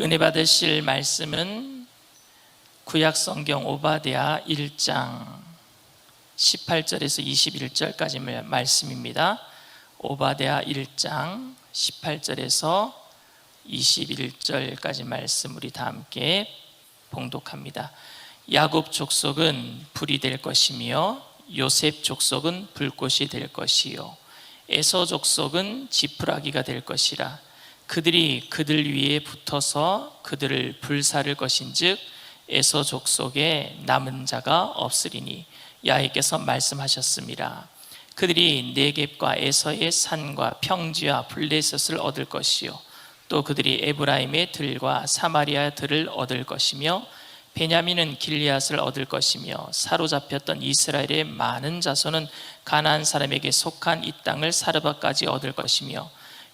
은혜 받으실 말씀은 구약성경 오바댜 1장 18절에서 21절까지 말씀입니다. 오바댜 1장 18절에서 21절까지 말씀 우리 다 함께 봉독합니다. 야곱 족속은 불이 될 것이며 요셉 족속은 불꽃이 될 것이요 에서 족속은 지푸라기가 될 것이라. 그들이 그들 위에 붙어서 그들을 불사를 것인즉 에서 족속에 남은 자가 없으리니 야훼께서 말씀하셨습니다. 그들이 네겝과 에서의 산과 평지와 블레셋을 얻을 것이요 또 그들이 에브라임의 들과 사마리아 들을 얻을 것이며 베냐민은 길리앗을 얻을 것이며 사로잡혔던 이스라엘의 많은 자손은 가나안 사람에게 속한 이 땅을 사르바까지 얻을 것이며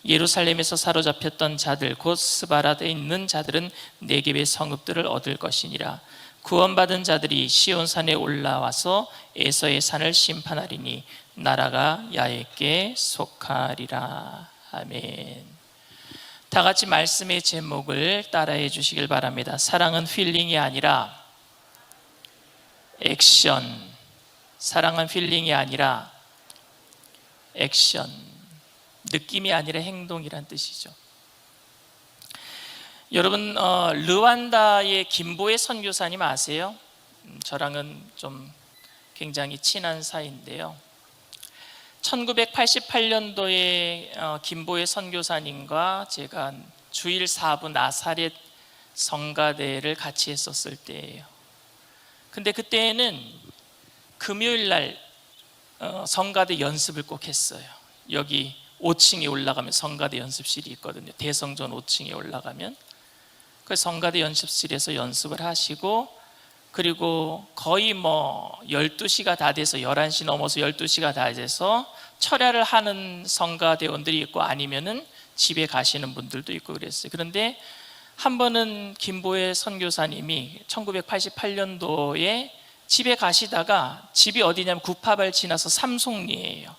예루살렘에서 사로잡혔던 자들 곧 스바라에 있는 자들은 네겝의 성읍들을 얻을 것이니라. 구원받은 자들이 시온산에 올라와서 에서의 산을 심판하리니 나라가 야훼께 속하리라. 아멘. 다 같이 말씀의 제목을 따라해 주시길 바랍니다. 사랑은 필링이 아니라 액션. 사랑은 필링이 아니라 액션. 느낌이 아니라 행동이란 뜻이죠. 여러분 르완다의 김보혜 선교사님 아세요? 저랑은 좀 굉장히 친한 사이인데요. 1988년도에 김보혜 선교사님과 제가 주일 4부 나사렛 성가대를 같이 했었을 때예요. 근데 그때는 금요일 날 성가대 연습을 꼭 했어요. 여기 5층에 올라가면 성가대 연습실이 있거든요. 대성전 5층에 올라가면 그 성가대 연습실에서 연습을 하시고, 그리고 거의 12시가 다 돼서 11시 넘어서 12시가 다 돼서 철야를 하는 성가대원들이 있고 아니면은 집에 가시는 분들도 있고 그랬어요. 그런데 한 번은 김보혜 선교사님이 1988년도에 집에 가시다가, 집이 어디냐면 구파발 지나서 삼송리예요.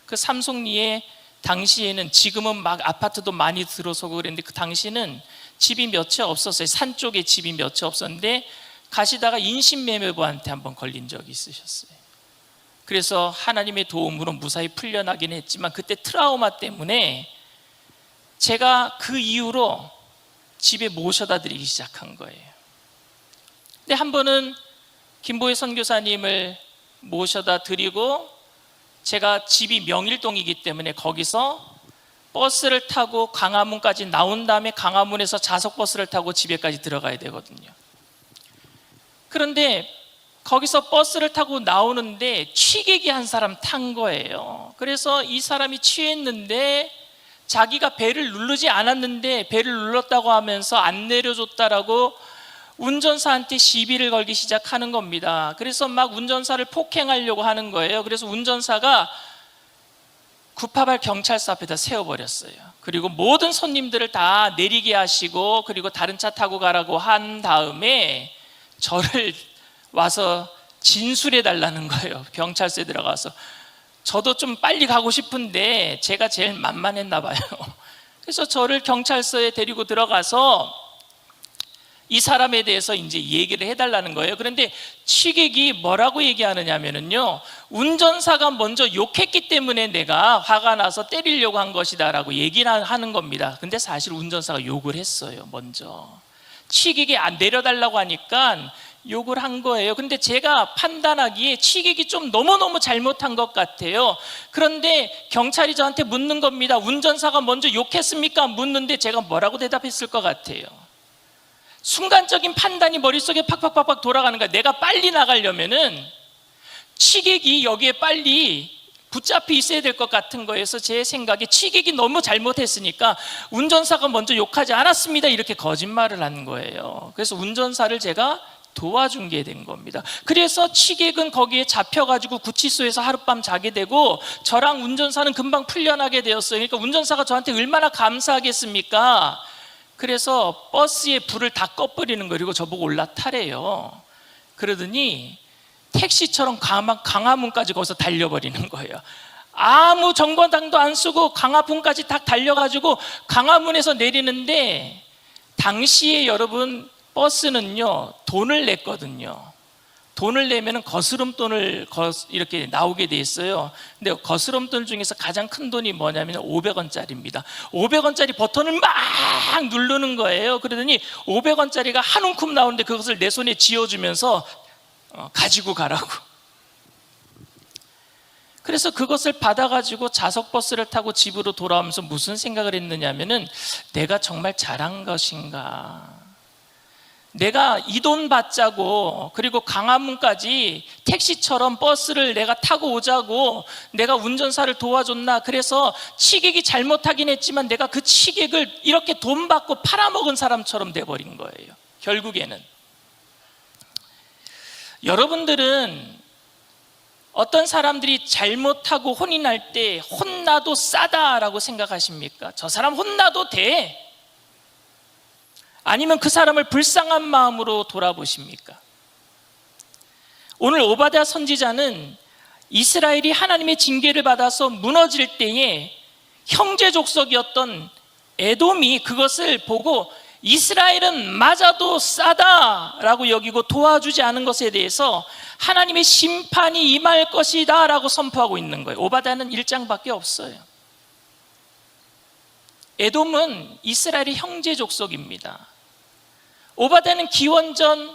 그 삼송리에 당시에는, 지금은 막 아파트도 많이 들어서고 그랬는데 그 당시는 집이 몇 채 없었어요. 산 쪽에 집이 몇 채 없었는데 가시다가 인신매매부한테 한번 걸린 적이 있으셨어요. 그래서 하나님의 도움으로 무사히 풀려나긴 했지만 그때 트라우마 때문에 제가 그 이후로 집에 모셔다 드리기 시작한 거예요. 근데 한 번은 김보혜 선교사님을 모셔다 드리고, 제가 집이 명일동이기 때문에 거기서 버스를 타고 광화문까지 나온 다음에 광화문에서 좌석버스를 타고 집에까지 들어가야 되거든요. 그런데 거기서 버스를 타고 나오는데 취객이 한 사람 탄 거예요. 그래서 이 사람이 취했는데 자기가 벨을 누르지 않았는데 벨을 눌렀다고 하면서 안 내려줬다라고 운전사한테 시비를 걸기 시작하는 겁니다. 그래서 막 운전사를 폭행하려고 하는 거예요. 그래서 운전사가 구파발 경찰서 앞에다 세워버렸어요. 그리고 모든 손님들을 다 내리게 하시고, 그리고 다른 차 타고 가라고 한 다음에 저를 와서 진술해 달라는 거예요. 경찰서에 들어가서. 저도 좀 빨리 가고 싶은데 제가 제일 만만했나 봐요. 그래서 저를 경찰서에 데리고 들어가서 이 사람에 대해서 이제 얘기를 해달라는 거예요. 그런데 취객이 뭐라고 얘기하느냐면요, 운전사가 먼저 욕했기 때문에 내가 화가 나서 때리려고 한 것이다 라고 얘기를 하는 겁니다. 근데 사실 운전사가 욕을 했어요. 먼저 취객이 안 내려달라고 하니까 욕을 한 거예요. 근데 제가 판단하기에 취객이 좀 너무너무 잘못한 것 같아요. 그런데 경찰이 저한테 묻는 겁니다. 운전사가 먼저 욕했습니까? 묻는데 제가 뭐라고 대답했을 것 같아요? 순간적인 판단이 머릿속에 팍팍팍팍 돌아가는 거야. 내가 빨리 나가려면은 취객이 여기에 빨리 붙잡혀 있어야 될 것 같은 거여서 제 생각에 취객이 너무 잘못했으니까 운전사가 먼저 욕하지 않았습니다 이렇게 거짓말을 한 거예요. 그래서 운전사를 제가 도와준 게 된 겁니다. 그래서 취객은 거기에 잡혀가지고 구치소에서 하룻밤 자게 되고 저랑 운전사는 금방 풀려나게 되었어요. 그러니까 운전사가 저한테 얼마나 감사하겠습니까? 그래서 버스에 불을 다 꺼버리는 거예요. 그리고 저보고 올라타래요. 그러더니 택시처럼 광화문까지 거기서 달려버리는 거예요. 아무 정거장도 안 쓰고 광화문까지 딱 달려가지고 광화문에서 내리는데 당시에 여러분 버스는요 돈을 냈거든요. 돈을 내면 거스름돈을 이렇게 나오게 돼 있어요. 근데 거스름돈 중에서 가장 큰 돈이 뭐냐면 500원짜리입니다. 500원짜리 버튼을 막 누르는 거예요. 그러더니 500원짜리가 한 움큼 나오는데 그것을 내 손에 쥐어주면서 가지고 가라고. 그래서 그것을 받아가지고 좌석버스를 타고 집으로 돌아오면서 무슨 생각을 했느냐 하면은, 내가 정말 잘한 것인가, 내가 이 돈 받자고, 그리고 강화문까지 택시처럼 버스를 내가 타고 오자고 내가 운전사를 도와줬나. 그래서 취객이 잘못하긴 했지만 내가 그 취객을 이렇게 돈 받고 팔아먹은 사람처럼 돼버린 거예요. 결국에는 여러분들은 어떤 사람들이 잘못하고 혼이 날 때 혼나도 싸다라고 생각하십니까? 저 사람 혼나도 돼? 아니면 그 사람을 불쌍한 마음으로 돌아보십니까? 오늘 오바댜 선지자는 이스라엘이 하나님의 징계를 받아서 무너질 때에 형제 족속이었던 에돔이 그것을 보고 이스라엘은 맞아도 싸다라고 여기고 도와주지 않은 것에 대해서 하나님의 심판이 임할 것이다 라고 선포하고 있는 거예요. 오바댜는 1장밖에 없어요. 에돔은 이스라엘의 형제 족속입니다. 오바댜는 기원전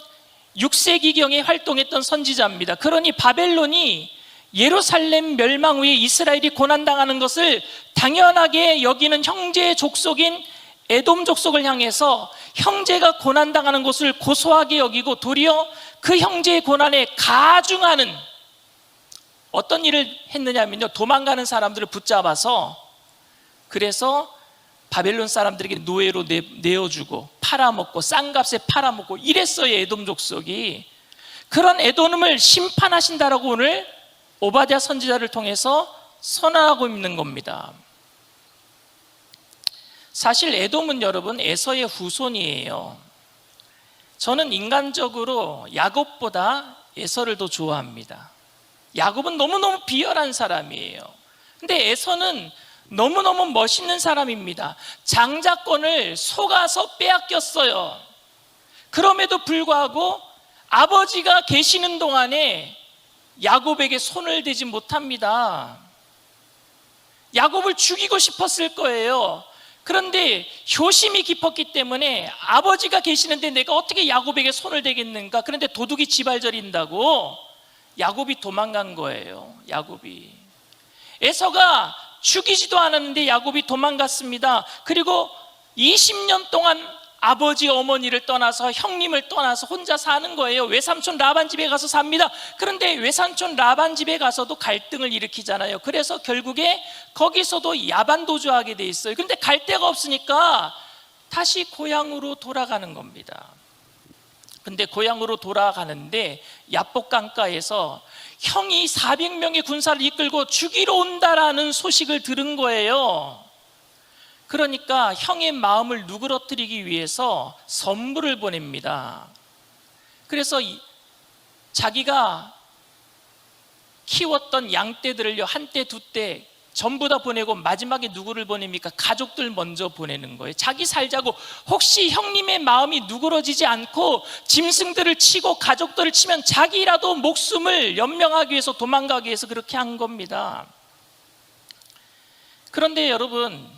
6세기경에 활동했던 선지자입니다. 그러니 바벨론이 예루살렘 멸망 후에 이스라엘이 고난당하는 것을 당연하게 여기는 형제 족속인 에돔 족속을 향해서 형제가 고난당하는 것을 고소하게 여기고 도리어 그 형제의 고난에 가중하는 어떤 일을 했느냐면요, 도망가는 사람들을 붙잡아서 그래서 바벨론 사람들에게 노예로 내어주고 팔아먹고 싼값에 팔아먹고 이랬어요. 에돔 족속이. 그런 에돔을 심판하신다라고 오늘 오바댜 선지자를 통해서 선언하고 있는 겁니다. 사실 에돔은 여러분 에서의 후손이에요. 저는 인간적으로 야곱보다 에서를 더 좋아합니다. 야곱은 너무너무 비열한 사람이에요. 근데 에서는 너무너무 멋있는 사람입니다. 장자권을 속아서 빼앗겼어요. 그럼에도 불구하고 아버지가 계시는 동안에 야곱에게 손을 대지 못합니다. 야곱을 죽이고 싶었을 거예요. 그런데 효심이 깊었기 때문에 아버지가 계시는데 내가 어떻게 야곱에게 손을 대겠는가. 그런데 도둑이 지발저린다고 야곱이 도망간 거예요. 야곱이. 에서가 죽이지도 않았는데 야곱이 도망갔습니다. 그리고 20년 동안 아버지 어머니를 떠나서 형님을 떠나서 혼자 사는 거예요. 외삼촌 라반 집에 가서 삽니다. 그런데 외삼촌 라반 집에 가서도 갈등을 일으키잖아요. 그래서 결국에 거기서도 야반도주하게 돼 있어요. 그런데 갈 데가 없으니까 다시 고향으로 돌아가는 겁니다. 근데 고향으로 돌아가는데 야복 강가에서 형이 400명의 군사를 이끌고 죽이러 온다라는 소식을 들은 거예요. 그러니까 형의 마음을 누그러뜨리기 위해서 선물을 보냅니다. 그래서 자기가 키웠던 양떼들을요, 한 떼, 두 떼 전부 다 보내고 마지막에 누구를 보냅니까? 가족들 먼저 보내는 거예요. 자기 살자고. 혹시 형님의 마음이 누그러지지 않고 짐승들을 치고 가족들을 치면 자기라도 목숨을 연명하기 위해서, 도망가기 위해서 그렇게 한 겁니다. 그런데 여러분,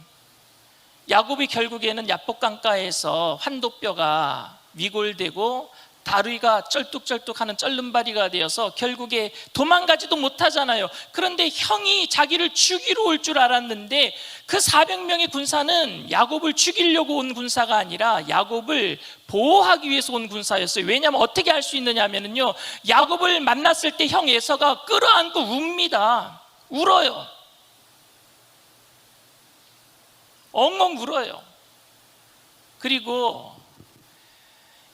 야곱이 결국에는 야복 강가에서 환도뼈가 위골되고 다리가 쩔뚝쩔뚝하는 쩔름바리가 되어서 결국에 도망가지도 못하잖아요. 그런데 형이 자기를 죽이러 올 줄 알았는데 그 400명의 군사는 야곱을 죽이려고 온 군사가 아니라 야곱을 보호하기 위해서 온 군사였어요. 왜냐하면 어떻게 할 수 있느냐 하면요, 야곱을 만났을 때 형 에서가 끌어안고 웁니다. 울어요. 엉엉 울어요. 그리고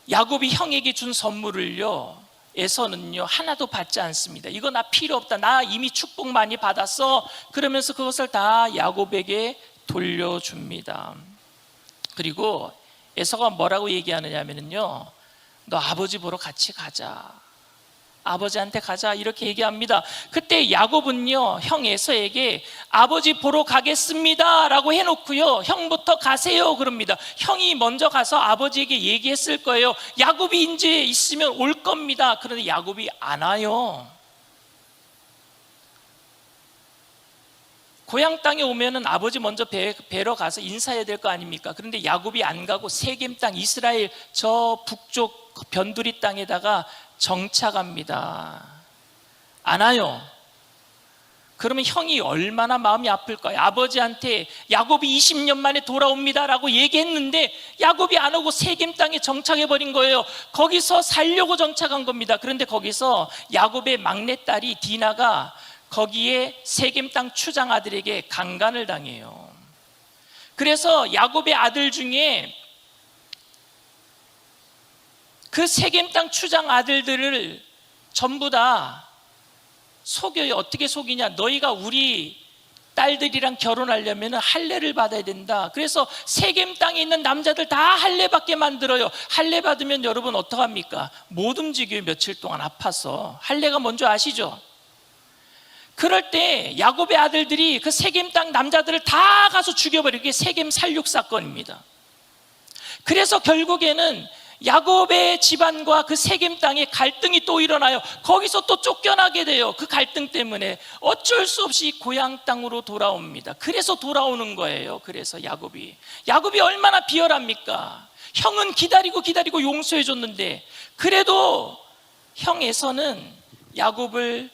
야곱이 형에게 준 선물을요, 에서는요 하나도 받지 않습니다. 이거 나 필요 없다, 나 이미 축복 많이 받았어, 그러면서 그것을 다 야곱에게 돌려줍니다. 그리고 에서가 뭐라고 얘기하느냐 하면요, 너 아버지 보러 같이 가자. 아버지한테 가자 이렇게 얘기합니다. 그때 야곱은요 형 에서에게 아버지 보러 가겠습니다 라고 해놓고요 형부터 가세요 그럽니다. 형이 먼저 가서 아버지에게 얘기했을 거예요. 야곱이 이제 있으면 올 겁니다. 그런데 야곱이 안 와요. 고향 땅에 오면은 아버지 먼저 뵈러 가서 인사해야 될 거 아닙니까? 그런데 야곱이 안 가고 세겜 땅 이스라엘 저 북쪽 변두리 땅에다가 정착합니다. 안 와요. 그러면 형이 얼마나 마음이 아플까요? 아버지한테 야곱이 20년 만에 돌아옵니다 라고 얘기했는데 야곱이 안 오고 세겜 땅에 정착해버린 거예요. 거기서 살려고 정착한 겁니다. 그런데 거기서 야곱의 막내딸이 디나가 거기에 세겜 땅 추장 아들에게 강간을 당해요. 그래서 야곱의 아들 중에 그 세겜 땅 추장 아들들을 전부 다 속여요. 어떻게 속이냐? 너희가 우리 딸들이랑 결혼하려면 할례를 받아야 된다. 그래서 세겜 땅에 있는 남자들 다 할례 받게 만들어요. 할례 받으면 여러분 어떡합니까? 못 움직여요. 며칠 동안 아파서. 할례가 뭔지 아시죠? 그럴 때 야곱의 아들들이 그 세겜 땅 남자들을 다 가서 죽여버리고, 이게 세겜 살육 사건입니다. 그래서 결국에는 야곱의 집안과 그 세겜 땅에 갈등이 또 일어나요. 거기서 또 쫓겨나게 돼요. 그 갈등 때문에 어쩔 수 없이 고향 땅으로 돌아옵니다. 그래서 돌아오는 거예요. 그래서 야곱이 얼마나 비열합니까? 형은 기다리고 용서해 줬는데, 그래도 형 에서는 야곱을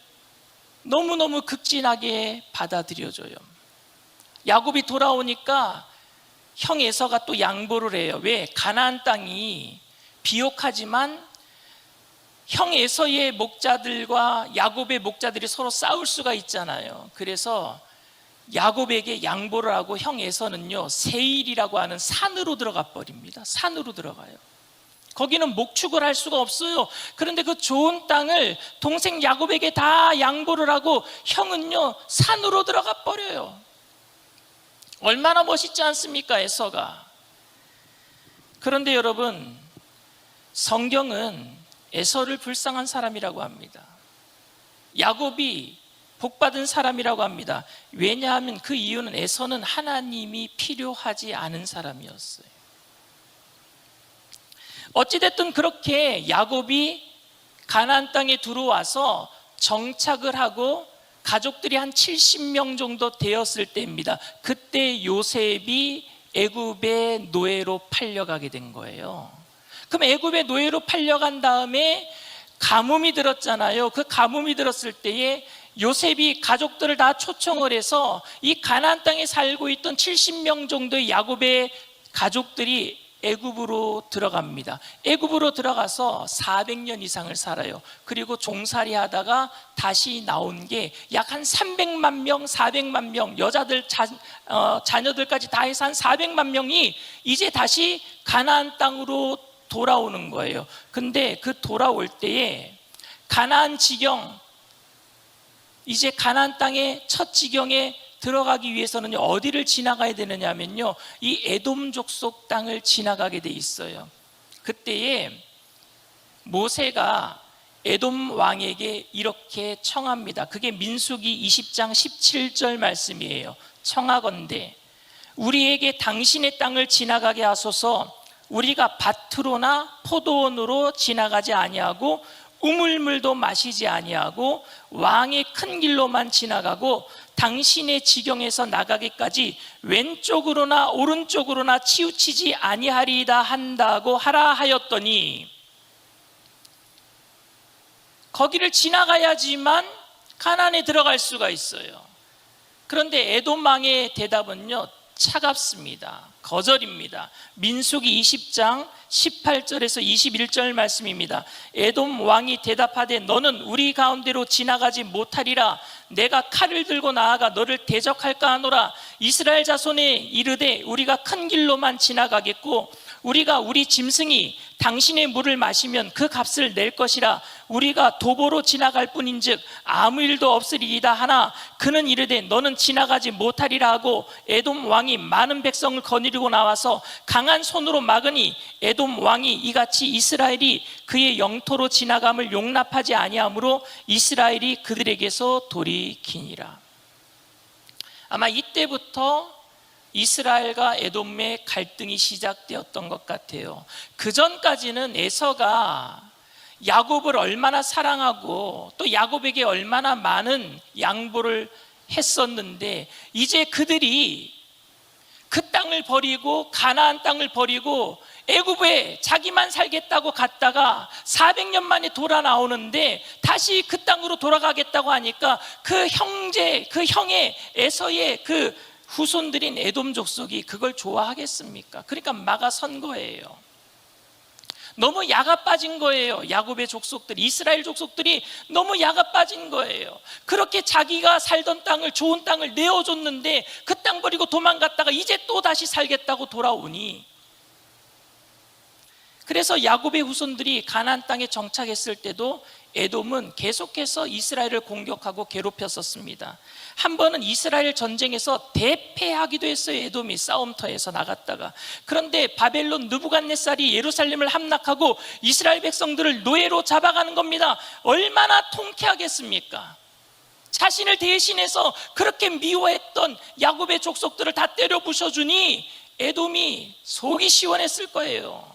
너무너무 극진하게 받아들여줘요. 야곱이 돌아오니까 형 에서가 또 양보를 해요. 왜? 가나안 땅이 비옥하지만 형 에서의 목자들과 야곱의 목자들이 서로 싸울 수가 있잖아요. 그래서 야곱에게 양보를 하고 형 에서는요 세일이라고 하는 산으로 들어가 버립니다. 산으로 들어가요. 거기는 목축을 할 수가 없어요. 그런데 그 좋은 땅을 동생 야곱에게 다 양보를 하고 형은요 산으로 들어가 버려요. 얼마나 멋있지 않습니까, 에서가? 그런데 여러분, 성경은 에서를 불쌍한 사람이라고 합니다. 야곱이 복받은 사람이라고 합니다. 왜냐하면 그 이유는 에서는 하나님이 필요하지 않은 사람이었어요. 어찌됐든 그렇게 야곱이 가나안 땅에 들어와서 정착을 하고 가족들이 한 70명 정도 되었을 때입니다. 그때 요셉이 애굽의 노예로 팔려가게 된 거예요. 그럼 애굽의 노예로 팔려간 다음에 가뭄이 들었잖아요. 그 가뭄이 들었을 때에 요셉이 가족들을 다 초청을 해서 이 가나안 땅에 살고 있던 70명 정도의 야곱의 가족들이 애굽으로 들어갑니다. 애굽으로 들어가서 400년 이상을 살아요. 그리고 종살이 하다가 다시 나온 게 약 한 300만 명, 400만 명, 여자들 자녀들까지 다 해서 한 400만 명이 이제 다시 가나안 땅으로 돌아오는 거예요. 근데 그 돌아올 때에 가나안 지경, 이제 가나안 땅의 첫 지경에 들어가기 위해서는 어디를 지나가야 되느냐 하면요, 이 에돔 족속 땅을 지나가게 돼 있어요. 그때에 모세가 에돔 왕에게 이렇게 청합니다. 그게 민수기 20장 17절 말씀이에요. 청하건대 우리에게 당신의 땅을 지나가게 하소서. 우리가 밭으로나 포도원으로 지나가지 아니하고 우물물도 마시지 아니하고 왕의 큰 길로만 지나가고 당신의 지경에서 나가기까지 왼쪽으로나 오른쪽으로나 치우치지 아니하리이다 한다고 하라 하였더니, 거기를 지나가야지만 가나안에 들어갈 수가 있어요. 그런데 에돔 왕의 대답은요 차갑습니다. 거절입니다. 민수기 20장 18절에서 21절 말씀입니다. 에돔 왕이 대답하되 너는 우리 가운데로 지나가지 못하리라. 내가 칼을 들고 나아가 너를 대적할까 하노라. 이스라엘 자손에 이르되 우리가 큰 길로만 지나가겠고 우리가 우리 짐승이 당신의 물을 마시면 그 값을 낼 것이라. 우리가 도보로 지나갈 뿐인즉 아무 일도 없으리이다 하나 그는 이르되 너는 지나가지 못하리라 하고 에돔 왕이 많은 백성을 거느리고 나와서 강한 손으로 막으니 에돔 왕이 이같이 이스라엘이 그의 영토로 지나감을 용납하지 아니하므로 이스라엘이 그들에게서 돌이키니라. 아마 이때부터 이스라엘과 에돔의 갈등이 시작되었던 것 같아요. 그 전까지는 에서가 야곱을 얼마나 사랑하고 또 야곱에게 얼마나 많은 양보를 했었는데, 이제 그들이 그 땅을 버리고 가나안 땅을 버리고 애굽에 자기만 살겠다고 갔다가 400년 만에 돌아 나오는데 다시 그 땅으로 돌아가겠다고 하니까 그 형의 에서의 그 후손들인 에돔 족속이 그걸 좋아하겠습니까? 그러니까 막아선 거예요. 너무 야가 빠진 거예요. 야곱의 족속들, 이스라엘 족속들이 너무 야가 빠진 거예요. 그렇게 자기가 살던 땅을, 좋은 땅을 내어줬는데 그 땅 버리고 도망갔다가 이제 또 다시 살겠다고 돌아오니, 그래서 야곱의 후손들이 가나안 땅에 정착했을 때도 에돔은 계속해서 이스라엘을 공격하고 괴롭혔었습니다. 한 번은 이스라엘 전쟁에서 대패하기도 했어요. 에돔이 싸움터에서 나갔다가. 그런데 바벨론 느부갓네살이 예루살렘을 함락하고 이스라엘 백성들을 노예로 잡아가는 겁니다. 얼마나 통쾌하겠습니까? 자신을 대신해서 그렇게 미워했던 야곱의 족속들을 다 때려 부셔주니 에돔이 속이 시원했을 거예요.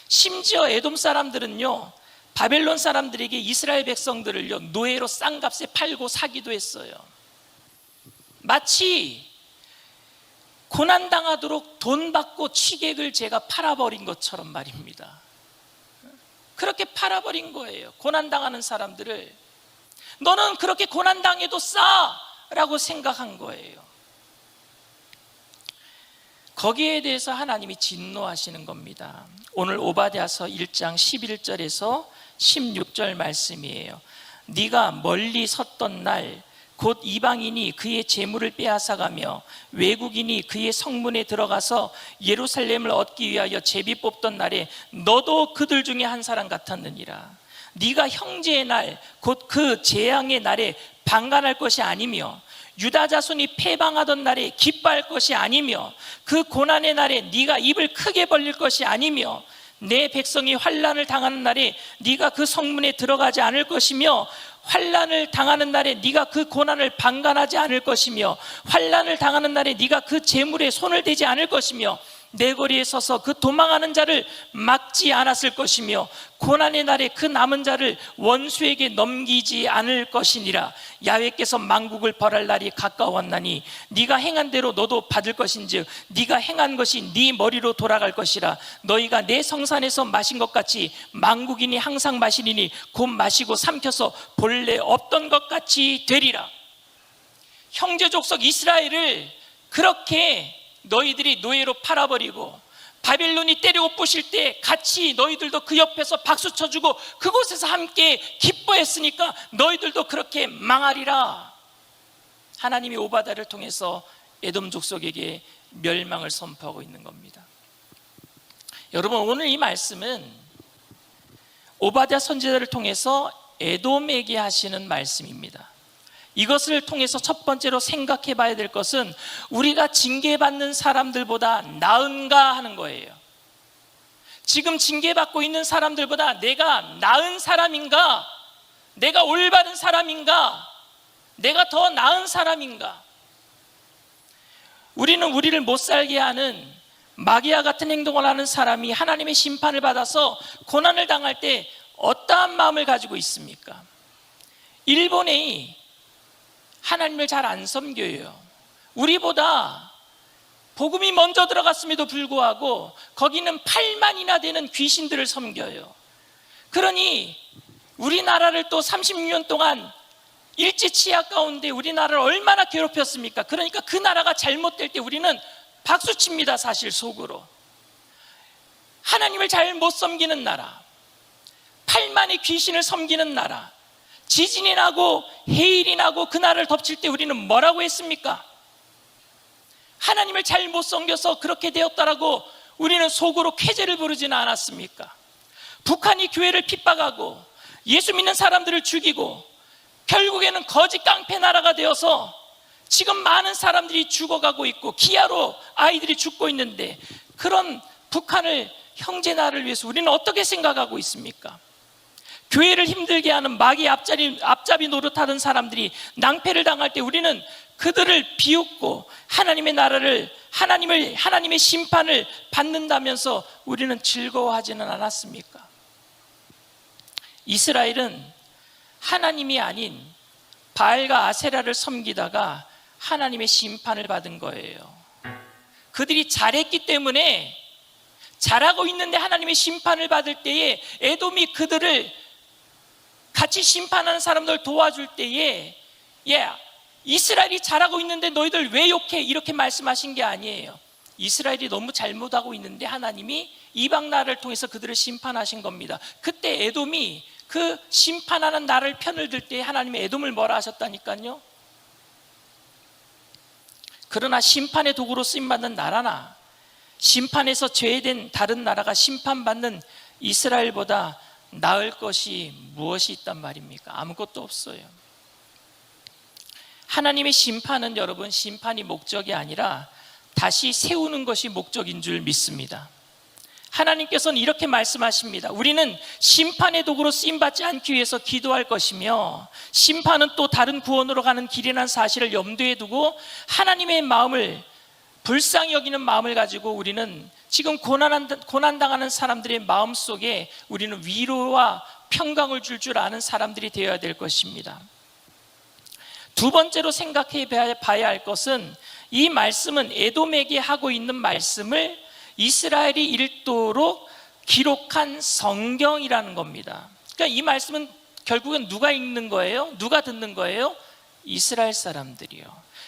심지어 에돔 사람들은요, 바벨론 사람들에게 이스라엘 백성들을요 노예로 싼 값에 팔고 사기도 했어요. 마치 고난당하도록 돈 받고 취객을 제가 팔아버린 것처럼 말입니다. 그렇게 팔아버린 거예요. 고난당하는 사람들을 너는 그렇게 고난당해도 싸라고 생각한 거예요. 거기에 대해서 하나님이 진노하시는 겁니다. 오늘 오바댜서 1장 11절에서 16절 말씀이에요. 네가 멀리 섰던 날 곧 이방인이 그의 재물을 빼앗아가며 외국인이 그의 성문에 들어가서 예루살렘을 얻기 위하여 제비 뽑던 날에 너도 그들 중에 한 사람 같았느니라. 네가 형제의 날 곧 그 재앙의 날에 방관할 것이 아니며 유다 자손이 패방하던 날에 기뻐할 것이 아니며 그 고난의 날에 네가 입을 크게 벌릴 것이 아니며 내 백성이 환난을 당하는 날에 네가 그 성문에 들어가지 않을 것이며 환난을 당하는 날에 네가 그 고난을 방관하지 않을 것이며 환난을 당하는 날에 네가 그 재물에 손을 대지 않을 것이며 내 거리에 서서 그 도망하는 자를 막지 않았을 것이며 고난의 날에 그 남은 자를 원수에게 넘기지 않을 것이니라. 야훼께서 만국을 벌할 날이 가까웠나니 네가 행한 대로 너도 받을 것인즉 네가 행한 것이 네 머리로 돌아갈 것이라. 너희가 내 성산에서 마신 것 같이 만국인이 항상 마시리니 곧 마시고 삼켜서 본래 없던 것 같이 되리라. 형제 족속 이스라엘을 그렇게 너희들이 노예로 팔아버리고 바벨론이 때리고 부실 때 같이 너희들도 그 옆에서 박수 쳐주고 그곳에서 함께 기뻐했으니까 너희들도 그렇게 망하리라. 하나님이 오바댜를 통해서 에돔 족속에게 멸망을 선포하고 있는 겁니다. 여러분, 오늘 이 말씀은 오바댜 선지자를 통해서 에돔에게 하시는 말씀입니다. 이것을 통해서 첫 번째로 생각해 봐야 될 것은 우리가 징계받는 사람들보다 나은가 하는 거예요. 지금 징계받고 있는 사람들보다 내가 나은 사람인가? 내가 올바른 사람인가? 내가 더 나은 사람인가? 우리는 우리를 못 살게 하는 마귀와 같은 행동을 하는 사람이 하나님의 심판을 받아서 고난을 당할 때 어떠한 마음을 가지고 있습니까? 일본의 하나님을 잘 안 섬겨요. 우리보다 복음이 먼저 들어갔음에도 불구하고 거기는 8만이나 되는 귀신들을 섬겨요. 그러니 우리나라를 또 36년 동안 일제치하 가운데 우리나라를 얼마나 괴롭혔습니까? 그러니까 그 나라가 잘못될 때 우리는 박수칩니다. 사실 속으로. 하나님을 잘 못 섬기는 나라, 8만의 귀신을 섬기는 나라, 지진이 나고 해일이 나고 그 나라를 덮칠 때 우리는 뭐라고 했습니까? 하나님을 잘 못 섬겨서 그렇게 되었다라고 우리는 속으로 쾌재를 부르지는 않았습니까? 북한이 교회를 핍박하고 예수 믿는 사람들을 죽이고 결국에는 거짓 깡패 나라가 되어서 지금 많은 사람들이 죽어가고 있고 기아로 아이들이 죽고 있는데, 그런 북한을 형제 나라를 위해서 우리는 어떻게 생각하고 있습니까? 교회를 힘들게 하는 마귀 앞잡이 노릇하던 사람들이 낭패를 당할 때 우리는 그들을 비웃고 하나님의 나라를, 하나님의 심판을 받는다면서 우리는 즐거워하지는 않았습니까? 이스라엘은 하나님이 아닌 바알과 아세라를 섬기다가 하나님의 심판을 받은 거예요. 그들이 잘했기 때문에, 잘하고 있는데 하나님의 심판을 받을 때에 에돔이 그들을 같이 심판하는 사람들 도와줄 때에, 이스라엘이 잘하고 있는데 너희들 왜 욕해? 이렇게 말씀하신 게 아니에요. 이스라엘이 너무 잘못하고 있는데 하나님이 이방 나라를 통해서 그들을 심판하신 겁니다. 그때 에돔이 그 심판하는 나라를 편을 들 때 하나님이 에돔을 뭐라 하셨다니까요. 그러나 심판의 도구로 쓰임받는 나라나 심판에서 죄된 다른 나라가 심판받는 이스라엘보다 나을 것이 무엇이 있단 말입니까? 아무것도 없어요. 하나님의 심판은, 여러분, 심판이 목적이 아니라 다시 세우는 것이 목적인 줄 믿습니다. 하나님께서는 이렇게 말씀하십니다. 우리는 심판의 도구로 쓰임받지 않기 위해서 기도할 것이며, 심판은 또 다른 구원으로 가는 길이라는 사실을 염두에 두고 하나님의 마음을, 불쌍히 여기는 마음을 가지고 우리는 지금 고난당하는 사람들의 마음 속에 우리는 위로와 평강을 줄 아는 사람들이 되어야 될 것입니다. 두 번째로 생각해 봐야 할 것은, 이 말씀은 에돔에게 하고 있는 말씀을 이스라엘이 읽도록 기록한 성경이라는 겁니다. 그러니까 이 말씀은 결국은 누가 읽는 거예요? 누가 듣는 거예요? 이스라엘 사람들이요.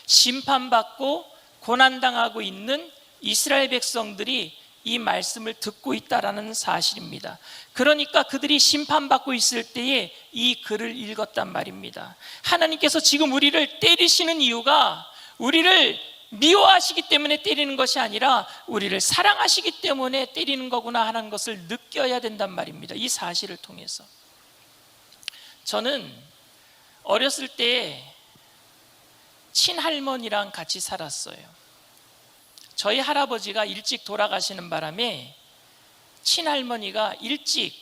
심판받고 고난당하고 있는 이스라엘 백성들이 이 말씀을 듣고 있다라는 사실입니다. 그러니까 그들이 심판받고 있을 때에 이 글을 읽었단 말입니다. 하나님께서 지금 우리를 때리시는 이유가 우리를 미워하시기 때문에 때리는 것이 아니라 우리를 사랑하시기 때문에 때리는 거구나 하는 것을 느껴야 된단 말입니다. 이 사실을 통해서. 저는 어렸을 때 친할머니랑 같이 살았어요. 저희 할아버지가 일찍 돌아가시는 바람에 친할머니가 일찍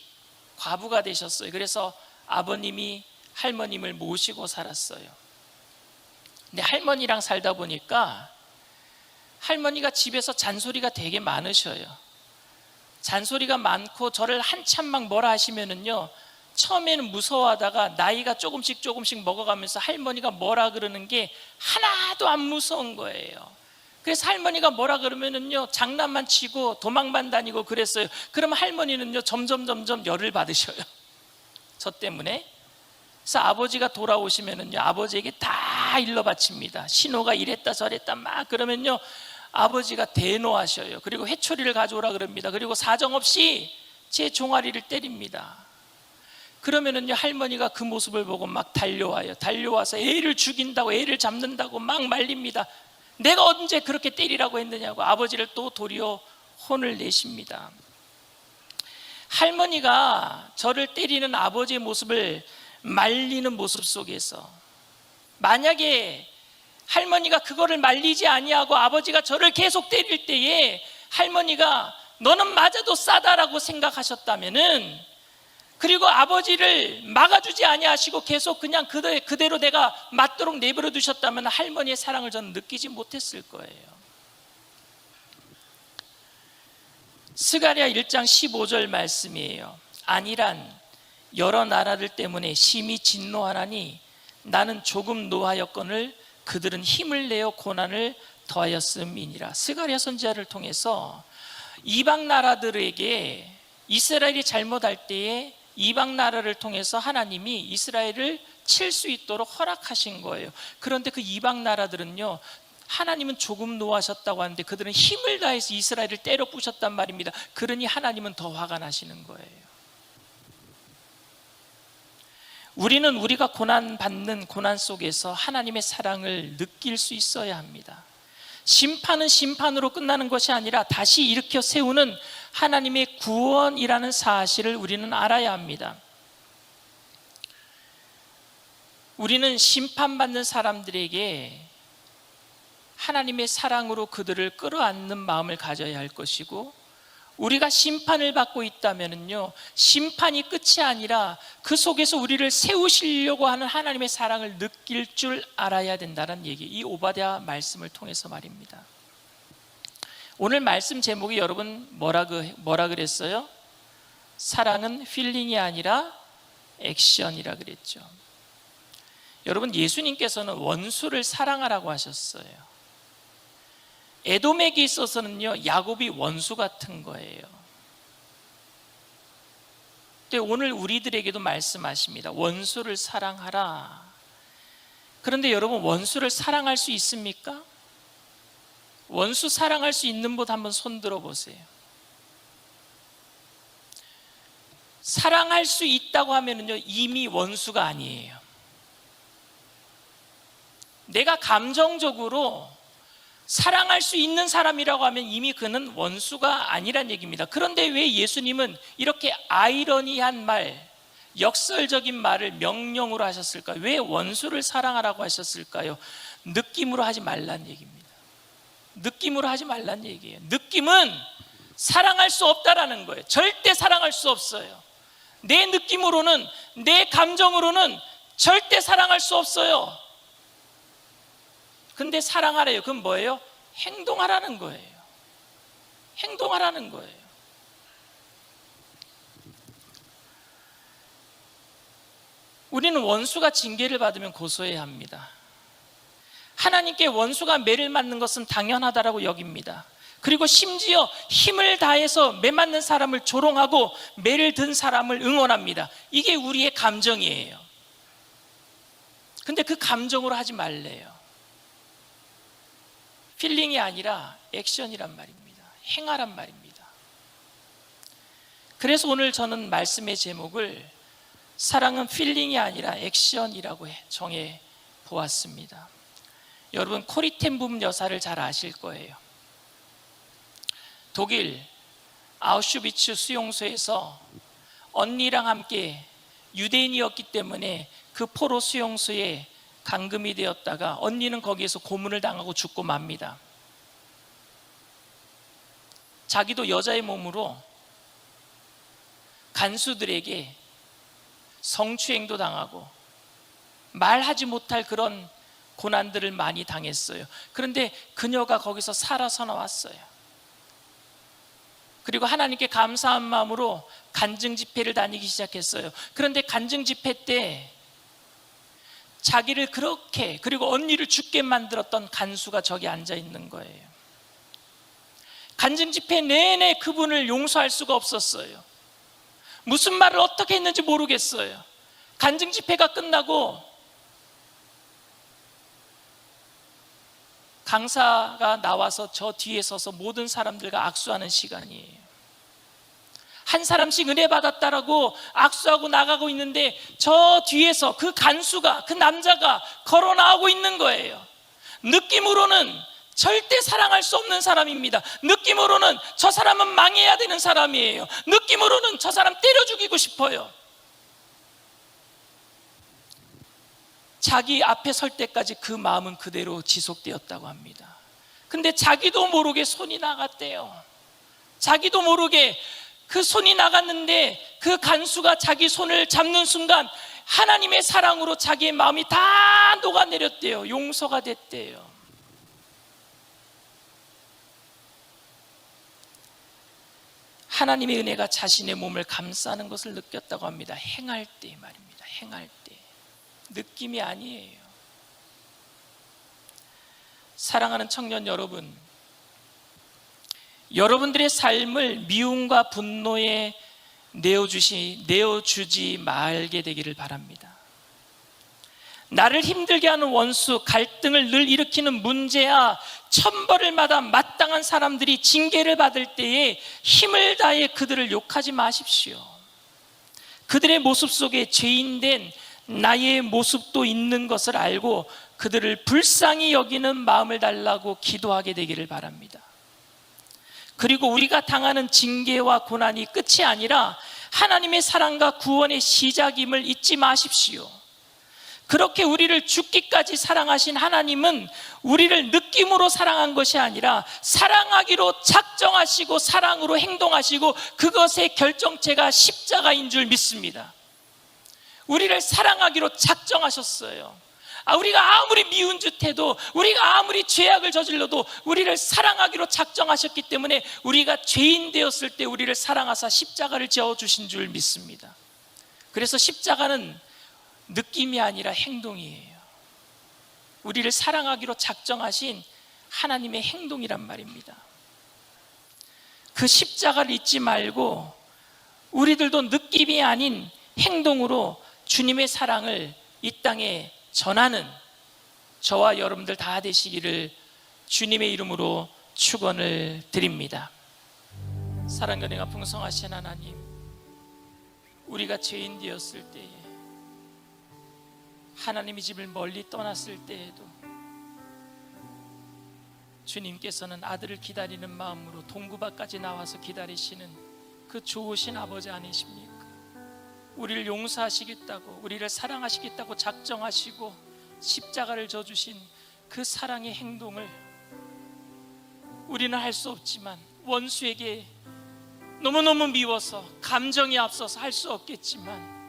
과부가 되셨어요. 그래서 아버님이 할머님을 모시고 살았어요. 근데 할머니랑 살다 보니까 할머니가 집에서 잔소리가 되게 많으셔요. 잔소리가 많고 저를 한참 막 뭐라 하시면은요, 처음에는 무서워하다가 나이가 조금씩 먹어가면서 할머니가 뭐라 그러는 게 하나도 안 무서운 거예요. 그래서 할머니가 뭐라 그러면은요, 장난만 치고 도망만 다니고 그랬어요. 그럼 할머니는요, 점점 열을 받으셔요. 저 때문에. 그래서 아버지가 돌아오시면은요, 아버지에게 다 일러 바칩니다. 신호가 이랬다 저랬다 막 그러면요, 아버지가 대노하셔요. 그리고 회초리를 가져오라 그럽니다. 그리고 사정없이 제 종아리를 때립니다. 그러면은요, 할머니가 그 모습을 보고 막 달려와요. 달려와서 애를 죽인다고, 애를 잡는다고 막 말립니다. 내가 언제 그렇게 때리라고 했느냐고 아버지를 또 도리어 혼을 내십니다. 할머니가 저를 때리는 아버지의 모습을 말리는 모습 속에서, 만약에 할머니가 그거를 말리지 아니하고 아버지가 저를 계속 때릴 때에 할머니가 너는 맞아도 싸다라고 생각하셨다면은, 그리고 아버지를 막아주지 아니하시고 계속 그냥 그대로 내가 맞도록 내버려 두셨다면 할머니의 사랑을 저는 느끼지 못했을 거예요. 스가랴 1장 15절 말씀이에요. 아니란 여러 나라들 때문에 심히 진노하나니 나는 조금 노하였거늘 그들은 힘을 내어 고난을 더하였음이니라. 스가랴 선지자를 통해서 이방 나라들에게 이스라엘이 잘못할 때에 이방 나라를 통해서 하나님이 이스라엘을 칠 수 있도록 허락하신 거예요. 그런데 그 이방 나라들은요, 하나님은 조금 노하셨다고 하는데 그들은 힘을 다해서 이스라엘을 때려 부셨단 말입니다. 그러니 하나님은 더 화가 나시는 거예요. 우리는 우리가 고난받는 고난 속에서 하나님의 사랑을 느낄 수 있어야 합니다. 심판은 심판으로 끝나는 것이 아니라 다시 일으켜 세우는 하나님의 구원이라는 사실을 우리는 알아야 합니다. 우리는 심판받는 사람들에게 하나님의 사랑으로 그들을 끌어안는 마음을 가져야 할 것이고, 우리가 심판을 받고 있다면요, 심판이 끝이 아니라 그 속에서 우리를 세우시려고 하는 하나님의 사랑을 느낄 줄 알아야 된다는 얘기, 이 오바댜 말씀을 통해서 말입니다. 오늘 말씀 제목이 여러분 뭐라 그랬어요? 사랑은 필링이 아니라 액션이라 그랬죠. 여러분, 예수님께서는 원수를 사랑하라고 하셨어요. 에돔에게 있어서는요, 야곱이 원수 같은 거예요. 근데 오늘 우리들에게도 말씀하십니다. 원수를 사랑하라. 그런데 여러분, 원수를 사랑할 수 있습니까? 원수 사랑할 수 있는 분 한번 손 들어 보세요. 사랑할 수 있다고 하면은요, 이미 원수가 아니에요. 내가 감정적으로 사랑할 수 있는 사람이라고 하면 이미 그는 원수가 아니란 얘기입니다. 그런데 왜 예수님은 이렇게 아이러니한 말, 역설적인 말을 명령으로 하셨을까요? 왜 원수를 사랑하라고 하셨을까요? 느낌으로 하지 말란 얘기입니다. 느낌으로 하지 말란 얘기예요. 느낌은 사랑할 수 없다라는 거예요. 절대 사랑할 수 없어요. 내 느낌으로는, 내 감정으로는 절대 사랑할 수 없어요. 근데 사랑하래요. 그건 뭐예요? 행동하라는 거예요. 행동하라는 거예요. 우리는 원수가 징계를 받으면 고소해야 합니다. 하나님께 원수가 매를 맞는 것은 당연하다라고 여깁니다. 그리고 심지어 힘을 다해서 매 맞는 사람을 조롱하고 매를 든 사람을 응원합니다. 이게 우리의 감정이에요. 근데 그 감정으로 하지 말래요. 필링이 아니라 액션이란 말입니다. 행하란 말입니다. 그래서 오늘 저는 말씀의 제목을 사랑은 필링이 아니라 액션이라고 정해 보았습니다. 여러분, 코리 텐 붐 여사를 잘 아실 거예요. 독일 아우슈비츠 수용소에서 언니랑 함께 유대인이었기 때문에 그 포로 수용소에 감금이 되었다가 언니는 거기에서 고문을 당하고 죽고 맙니다. 자기도 여자의 몸으로 간수들에게 성추행도 당하고 말하지 못할 그런 고난들을 많이 당했어요. 그런데 그녀가 거기서 살아서 나왔어요. 그리고 하나님께 감사한 마음으로 간증 집회를 다니기 시작했어요. 그런데 간증 집회 때 자기를 그렇게, 그리고 언니를 죽게 만들었던 간수가 저기 앉아 있는 거예요. 간증 집회 내내 그분을 용서할 수가 없었어요. 무슨 말을 어떻게 했는지 모르겠어요. 간증 집회가 끝나고 강사가 나와서 저 뒤에 서서 모든 사람들과 악수하는 시간이에요. 한 사람씩 은혜 받았다라고 악수하고 나가고 있는데 저 뒤에서 그 간수가, 그 남자가 걸어 나오고 있는 거예요. 느낌으로는 절대 사랑할 수 없는 사람입니다. 느낌으로는 저 사람은 망해야 되는 사람이에요. 느낌으로는 저 사람 때려 죽이고 싶어요. 자기 앞에 설 때까지 그 마음은 그대로 지속되었다고 합니다. 근데 자기도 모르게 손이 나갔대요. 자기도 모르게 그 손이 나갔는데 그 간수가 자기 손을 잡는 순간 하나님의 사랑으로 자기의 마음이 다 녹아내렸대요. 용서가 됐대요. 하나님의 은혜가 자신의 몸을 감싸는 것을 느꼈다고 합니다. 행할 때 말입니다. 행할 때. 느낌이 아니에요. 사랑하는 청년 여러분, 여러분들의 삶을 미움과 분노에 내어주지 말게 되기를 바랍니다. 나를 힘들게 하는 원수, 갈등을 늘 일으키는 문제야 천벌을마다 마땅한 사람들이 징계를 받을 때에 힘을 다해 그들을 욕하지 마십시오. 그들의 모습 속에 죄인된 나의 모습도 있는 것을 알고 그들을 불쌍히 여기는 마음을 달라고 기도하게 되기를 바랍니다. 그리고 우리가 당하는 징계와 고난이 끝이 아니라 하나님의 사랑과 구원의 시작임을 잊지 마십시오. 그렇게 우리를 죽기까지 사랑하신 하나님은 우리를 느낌으로 사랑한 것이 아니라 사랑하기로 작정하시고 사랑으로 행동하시고 그것의 결정체가 십자가인 줄 믿습니다. 우리를 사랑하기로 작정하셨어요. 우리가 아무리 미운 짓 해도, 우리가 아무리 죄악을 저질러도 우리를 사랑하기로 작정하셨기 때문에 우리가 죄인 되었을 때 우리를 사랑하사 십자가를 지어주신 줄 믿습니다. 그래서 십자가는 느낌이 아니라 행동이에요. 우리를 사랑하기로 작정하신 하나님의 행동이란 말입니다. 그 십자가를 잊지 말고 우리들도 느낌이 아닌 행동으로 주님의 사랑을 이 땅에 전하는 저와 여러분들 다 되시기를 주님의 이름으로 축원을 드립니다. 사랑과 은혜가 풍성하신 하나님, 우리가 죄인 되었을 때에, 하나님의 집을 멀리 떠났을 때에도 주님께서는 아들을 기다리는 마음으로 동구밭까지 나와서 기다리시는 그 좋으신 아버지 아니십니까? 우리를 용서하시겠다고, 우리를 사랑하시겠다고 작정하시고 십자가를 져주신 그 사랑의 행동을 우리는 할 수 없지만, 원수에게 너무너무 미워서 감정이 앞서서 할 수 없겠지만,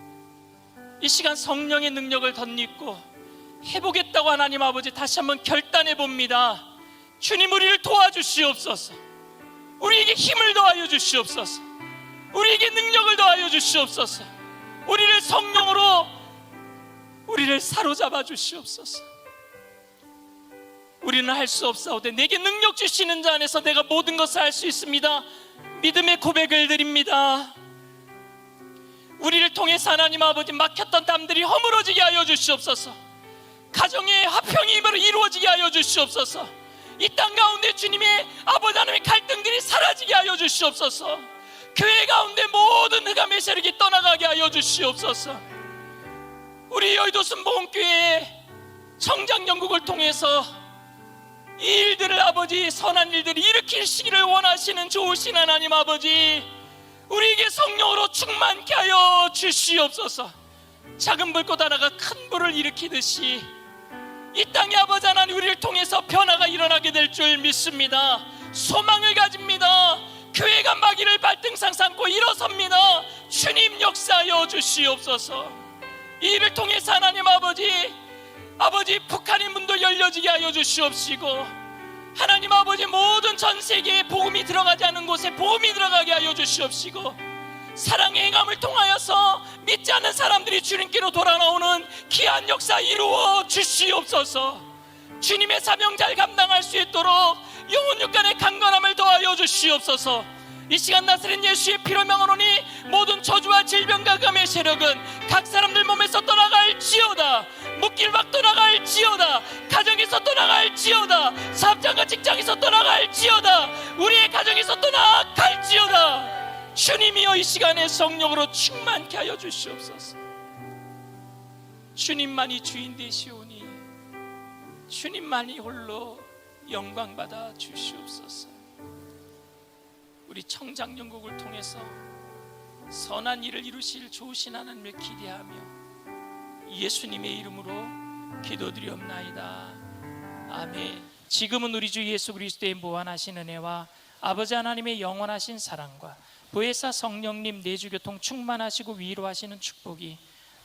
이 시간 성령의 능력을 덧입고 해보겠다고 하나님 아버지 다시 한번 결단해 봅니다. 주님, 우리를 도와주시옵소서. 우리에게 힘을 더하여 주시옵소서. 우리에게 능력을 더하여 주시옵소서. 우리를 성령으로 우리를 사로잡아 주시옵소서. 우리는 할 수 없사오되 내게 능력 주시는 자 안에서 내가 모든 것을 할 수 있습니다. 믿음의 고백을 드립니다. 우리를 통해서 하나님 아버지 막혔던 담들이 허물어지게 하여 주시옵소서. 가정의 화평이 이루어지게 하여 주시옵소서. 이 땅 가운데 주님의 아버지 하나님의 갈등들이 사라지게 하여 주시옵소서. 교회 가운데 모든 흑암의 세력이 떠나가게 하여 주시옵소서. 우리 여의도 순복음교회의 청장연국을 통해서 이 일들을 아버지, 선한 일들을 일으키시기를 원하시는 좋으신 하나님 아버지, 우리에게 성령으로 충만케 하여 주시옵소서. 작은 불꽃 하나가 큰 불을 일으키듯이 이 땅의 아버지 하나님, 우리를 통해서 변화가 일어나게 될 줄 믿습니다. 소망을 가집니다. 교회가 마귀를 발등상 삼고 일어섭니다. 주님 역사하여 주시옵소서. 이 일을 통해서 하나님 아버지 북한의 문도 열려지게 하여 주시옵시고, 하나님 아버지 모든 전 세계에 복음이 들어가지 않은 곳에 복음이 들어가게 하여 주시옵시고, 사랑의 행함을 통하여서 믿지 않는 사람들이 주님께로 돌아 나오는 귀한 역사 이루어 주시옵소서. 주님의 사명 잘 감당할 수 있도록 영혼 육간의 강건함을 더하여 주시옵소서. 이 시간 나사렛 예수의 피로 명하노니 모든 저주와 질병과 감의 세력은 각 사람들 몸에서 떠나갈지어다. 묶길 박 떠나갈지어다. 가정에서 떠나갈지어다. 사업장과 직장에서 떠나갈지어다. 우리의 가정에서 떠나갈지어다. 주님이여, 이 시간에 성령으로 충만케 하여 주시옵소서. 주님만이 주인 되시오니 주님만이 홀로 영광받아 주시옵소서. 우리 청장연국을 통해서 선한 일을 이루실 좋으신 하나님을 기대하며 예수님의 이름으로 기도드리옵나이다. 아멘. 지금은 우리 주 예수 그리스도의 무한하신 은혜와 아버지 하나님의 영원하신 사랑과 보혜사 성령님 내주교통 충만하시고 위로하시는 축복이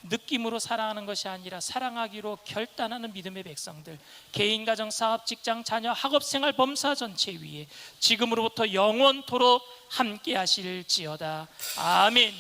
느낌으로 사랑하는 것이 아니라 사랑하기로 결단하는 믿음의 백성들, 개인, 가정, 사업, 직장, 자녀, 학업생활, 범사 전체 위에 지금으로부터 영원토록 함께 하실지어다. 아멘.